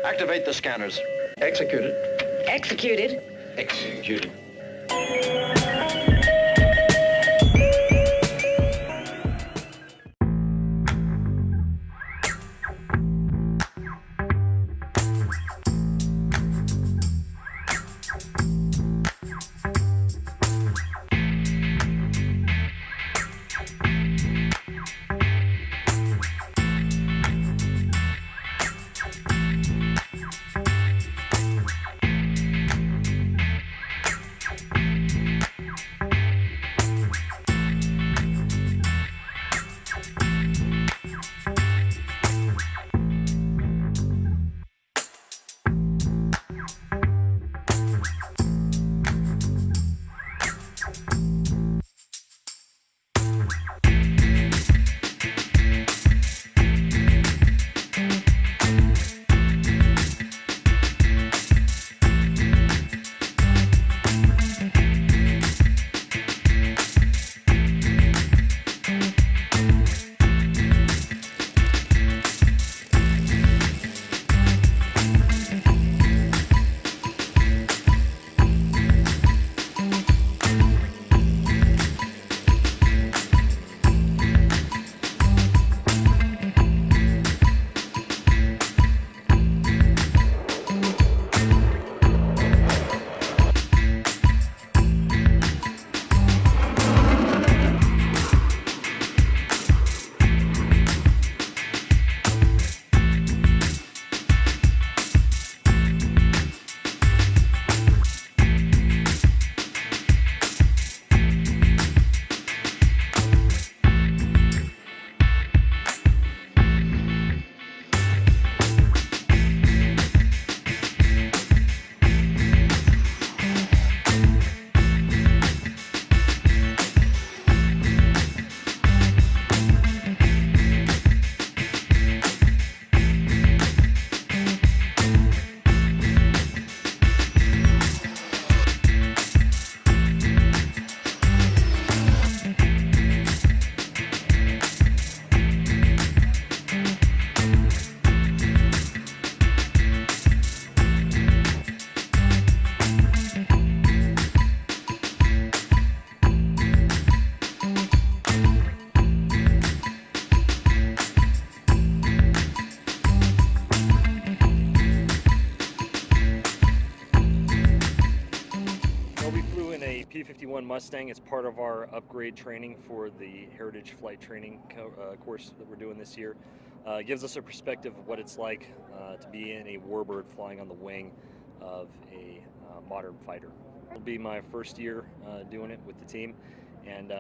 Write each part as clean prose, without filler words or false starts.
Activate the scanners. Executed. Executed. Executed. P-51 Mustang. It's part of our upgrade training for the Heritage Flight Training course that we're doing this year. It gives us a perspective of what it's like to be in a warbird flying on the wing of a modern fighter. It'll be my first year doing it with the team, and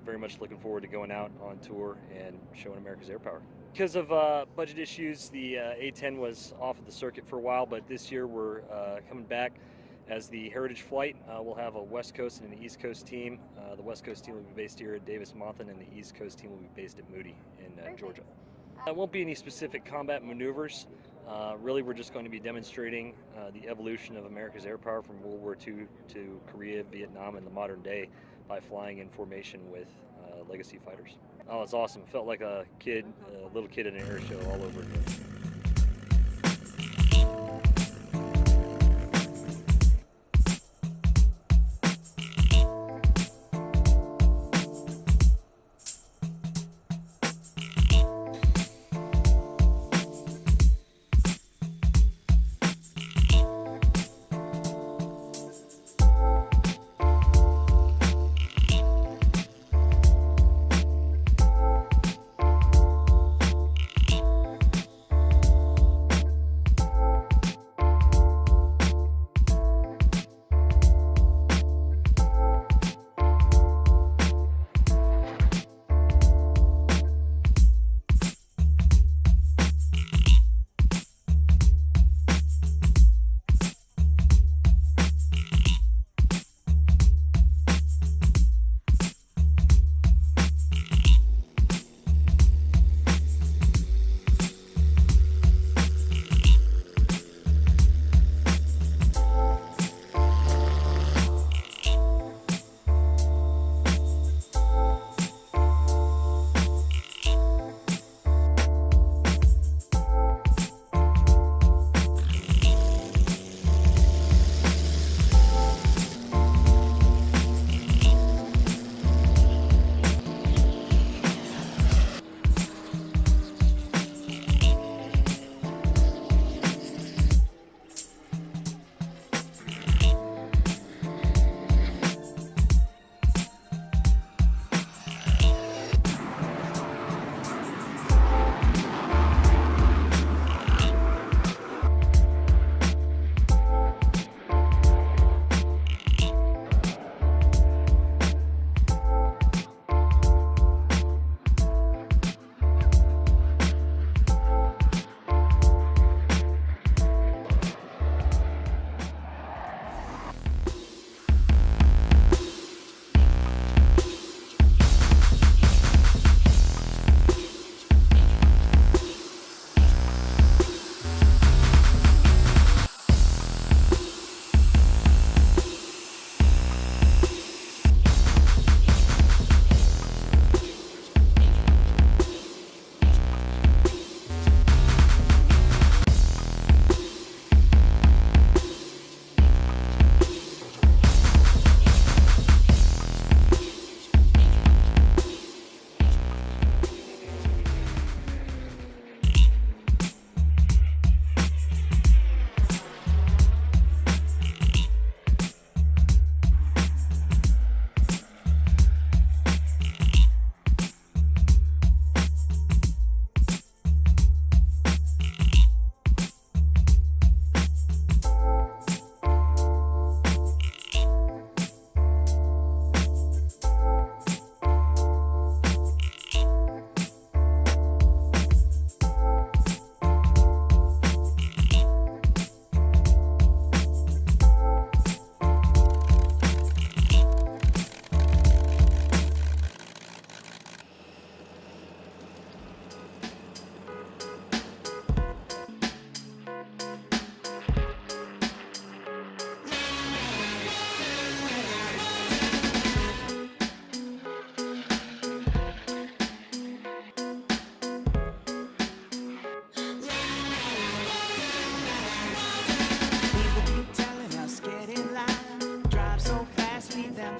very much looking forward to going out on tour and showing America's air power. Because of budget issues, the A-10 was off of the circuit for a while, but this year we're coming back as the Heritage Flight. We'll have a West Coast and an East Coast team. The West Coast team will be based here at Davis-Monthan, and the East Coast team will be based at Moody in Georgia. There won't be any specific combat maneuvers. Really, we're just going to be demonstrating the evolution of America's air power from World War II to Korea, Vietnam, and the modern day by flying in formation with legacy fighters. Oh, it's awesome. It felt like a little kid in an air show all over again.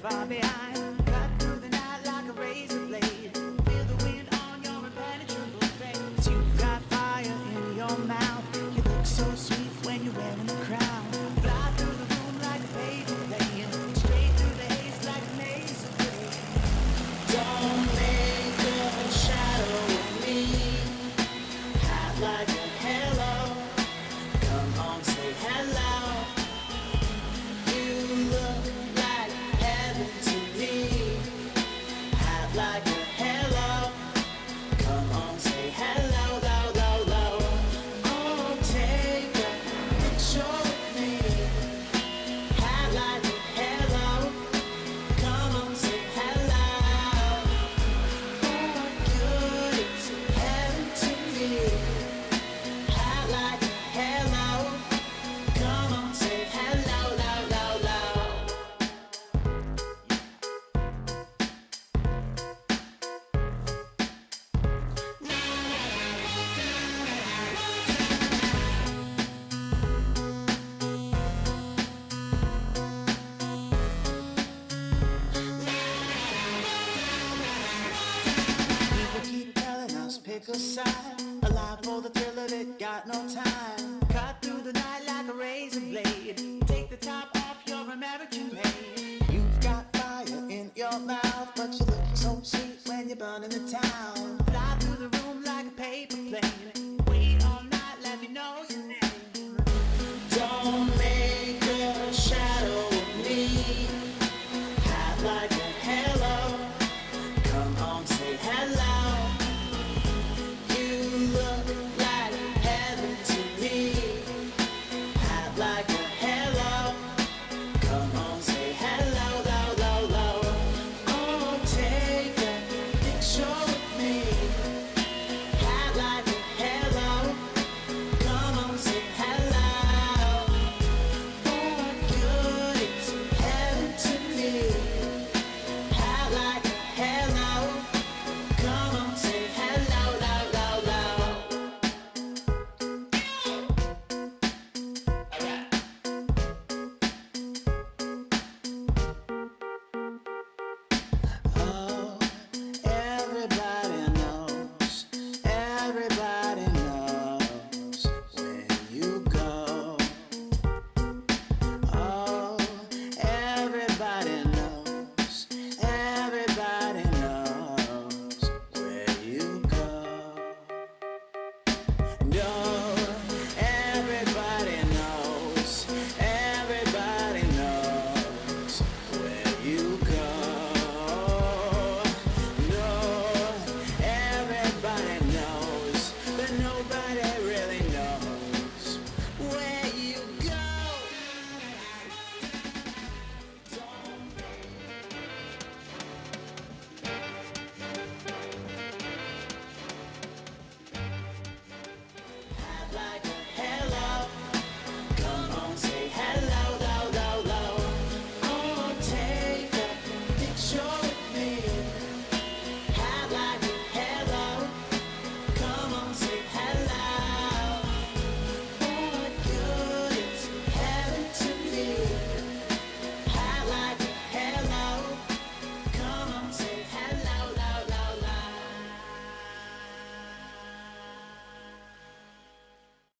far behind. Cut through the night like a razor blade. Feel the wind on your impenetrable face. You've got fire in your mouth. You look so sweet when you're wearing the crown. Fly through the room like a paper plane. Straight through the haze like a laser blade. Don't make a shadow of me. Hot like a halo. Come on, say hello. You look like heaven to me. Hot like a halo. Come on, say hello, low, low, low. Oh, take a picture with me. Hot like a halo. Come on, say hello. Oh, good, it's heaven to me. Hot like a halo. Come on, say hello, low, low, low. People keep telling us pick a side. Alive for the thrill of it, got no time. Cut through the night like a razor blade. Take the top off your American made. You've got fire in your mouth, but you look so sweet when you're burning the town.